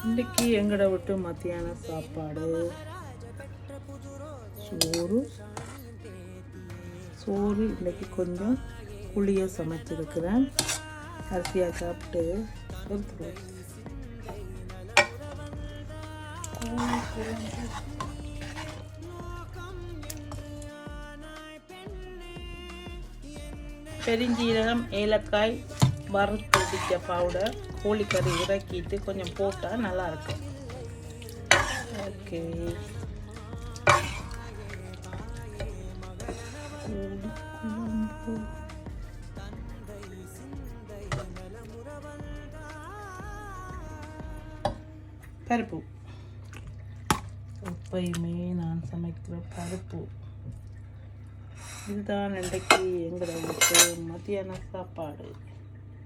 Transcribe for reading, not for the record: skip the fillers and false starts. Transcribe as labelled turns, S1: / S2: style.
S1: இன்றைக்கி எங்கட விட்டு மத்தியான சாப்பாடு சோறு இன்றைக்கி கொஞ்சம் புளியை சமைச்சிருக்கிறேன். அரிசியாக சாப்பிட்டு பெருஞ்சீரகம், ஏலக்காய், வறுத்து பிடிச்ச பவுடர், கோழிக்கறி இறக்கிட்டு கொஞ்சம் போட்டால் நல்லாயிருக்கும். ஓகே, பருப்பு எப்பயுமே நான் சமைக்கிற பருப்பு இதுதான் இன்றைக்கு எங்களோட மத்தியான சாப்பாடு.